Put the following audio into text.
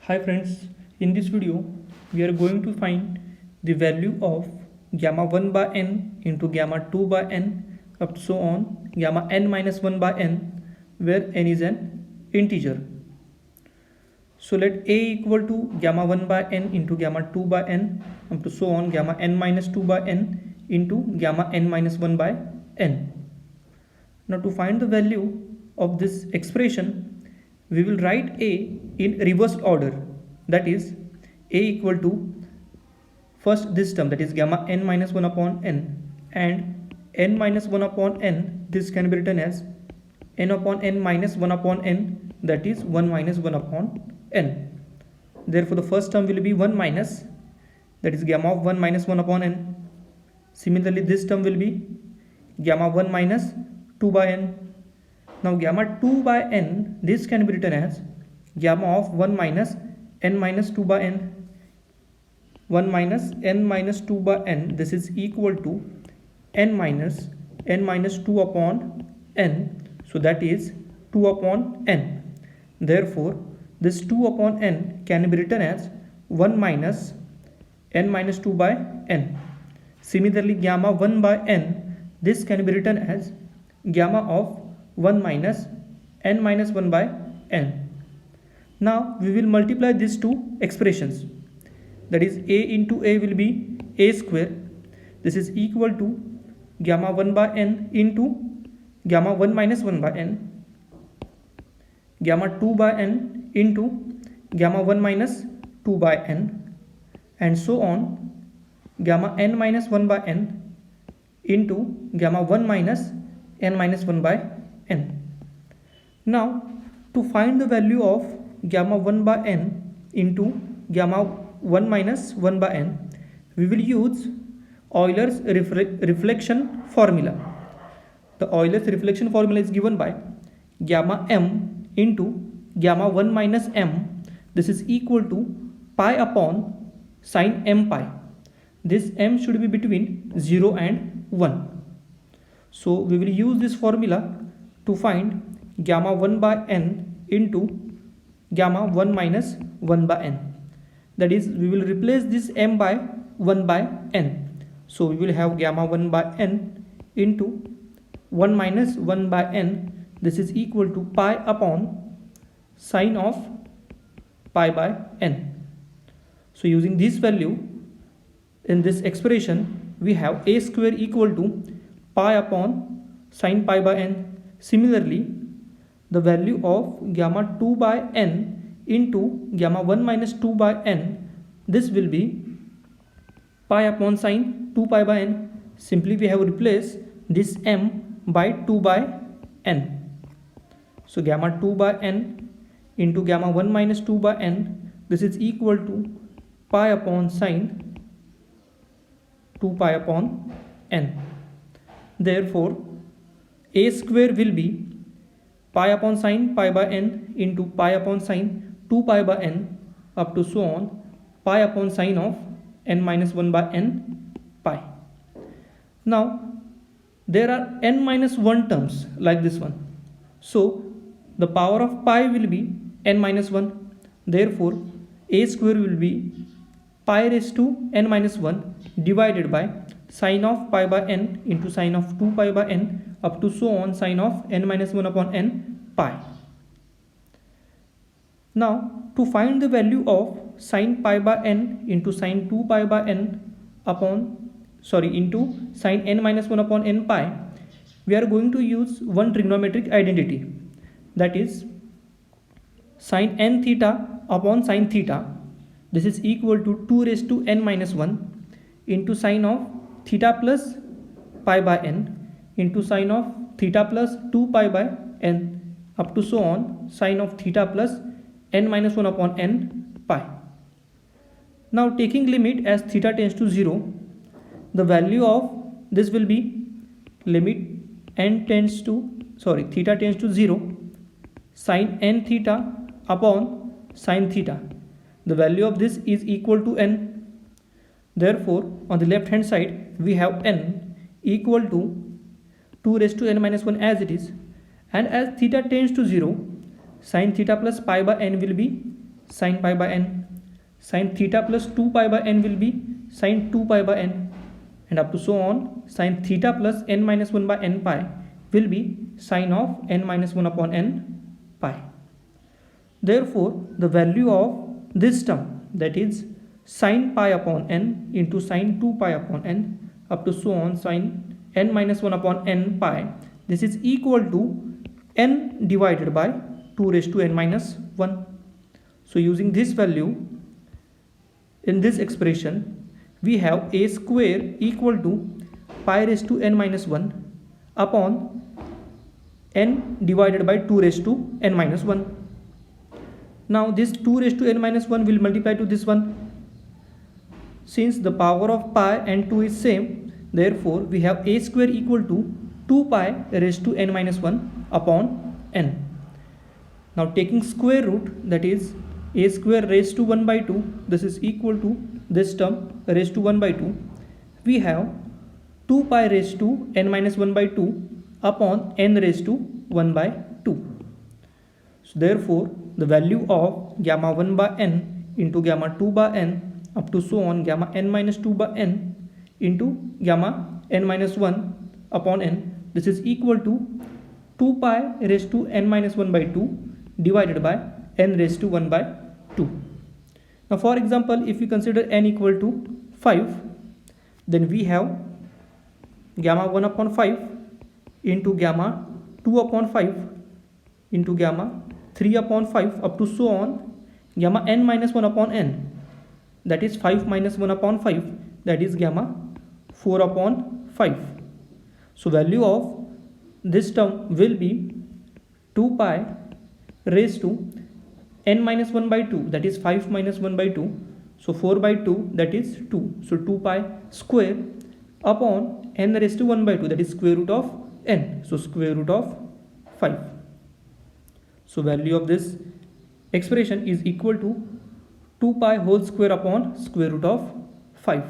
Hi friends, in this video we are going to find the value of gamma 1 by n into gamma 2 by n up to so on gamma n minus 1 by n where n is an integer. So let a equal to gamma 1 by n into gamma 2 by n up to so on gamma n minus 2 by n into gamma n minus 1 by n. Now to find the value of this expression, we will write a in reversed order, that is a equal to first this term, that is gamma n minus 1 upon n, and n minus 1 upon n, this can be written as n upon n minus 1 upon n, that is 1 minus 1 upon n. Therefore the first term will be 1 minus, that is gamma of 1 minus 1 upon n. Similarly this term will be gamma 1 minus 2 by n. Now gamma 2 by n, this can be written as gamma of 1 minus n minus 2 by n. 1 minus n minus 2 by n, this is equal to n minus 2 upon n, so that is 2 upon n. Therefore this 2 upon n can be written as 1 minus n minus 2 by n. Similarly gamma 1 by n, this can be written as gamma of 1 minus n minus 1 by n. Now we will multiply these two expressions, that is a into a will be a square, this is equal to gamma 1 by n into gamma 1 minus 1 by n, gamma 2 by n into gamma 1 minus 2 by n, and so on gamma n minus 1 by n into gamma 1 minus n minus 1 by n. Now to find the value of gamma 1 by n into gamma 1 minus 1 by n, we will use Euler's reflection formula. The Euler's reflection formula is given by gamma m into gamma 1 minus m, this is equal to pi upon sine m pi. This m should be between 0 and 1. So we will use this formula to find gamma 1 by n into gamma 1 minus 1 by n. That is, we will replace this m by 1 by n. So we will have gamma 1 by n into 1 minus 1 by n, this is equal to pi upon sine of pi by n. So using this value in this expression, we have a square equal to pi upon sine pi by n. Similarly, the value of gamma 2 by n into gamma 1 minus 2 by n, this will be pi upon sine 2 pi by n. Simply we have replaced this m by 2 by n. So gamma 2 by n into gamma 1 minus 2 by n, this is equal to pi upon sine 2 pi upon n. Therefore a square will be pi upon sine pi by n into pi upon sine 2 pi by n up to so on pi upon sine of n minus 1 by n pi. Now there are n minus 1 terms like this one, so the power of pi will be n minus 1. Therefore a square will be pi raised to n minus 1 divided by sine of pi by n into sine of 2 pi by n up to so on sine of n minus 1 upon n pi. Now to find the value of sine pi by n into sine 2 pi by n into sine n minus 1 upon n pi, we are going to use one trigonometric identity, that is sine n theta upon sine theta, this is equal to 2 raised to n minus 1 into sine of theta plus pi by n into sine of theta plus 2 pi by n up to so on sine of theta plus n minus 1 upon n pi. Now taking limit as theta tends to 0, the value of this will be limit theta tends to 0 sine n theta upon sine theta. The value of this is equal to n. Therefore on the left hand side we have n equal to 2 raised to n minus 1 as it is, and as theta tends to 0, sin theta plus pi by n will be sine pi by n. Sine theta plus 2 pi by n will be sine 2 pi by n, and up to so on. Sine theta plus n minus 1 by n pi will be sine of n minus 1 upon n pi. Therefore, the value of this term, that is sine pi upon n into sine 2 pi upon n up to so on sine n minus 1 upon n pi, this is equal to n divided by 2 raised to n minus 1. So using this value in this expression, we have a square equal to pi raised to n minus 1 upon n divided by 2 raised to n minus 1. Now this 2 raised to n minus 1 will multiply to this one. Since the power of pi and 2 is same, therefore we have a square equal to 2 pi raised to n minus 1 upon n. Now taking square root, that is a square raised to 1 by 2, this is equal to this term raised to 1 by 2. We have 2 pi raised to n minus 1 by 2 upon n raised to 1 by 2. So therefore the value of gamma 1 by n into gamma 2 by n up to so on gamma n minus 2 by n into gamma n minus 1 upon n, this is equal to 2 pi raised to n minus 1 by 2 divided by n raised to 1 by 2. Now for example, if we consider n equal to 5, then we have gamma 1 upon 5 into gamma 2 upon 5 into gamma 3 upon 5 up to so on gamma n minus 1 upon n, that is 5 minus 1 upon 5, that is gamma 4 upon 5. So value of this term will be 2 pi raised to n minus 1 by 2, that is 5 minus 1 by 2, so 4 by 2, that is 2, so 2 pi square upon n raised to 1 by 2, that is square root of n, so square root of 5. So value of this expression is equal to 2 pi whole square upon square root of 5.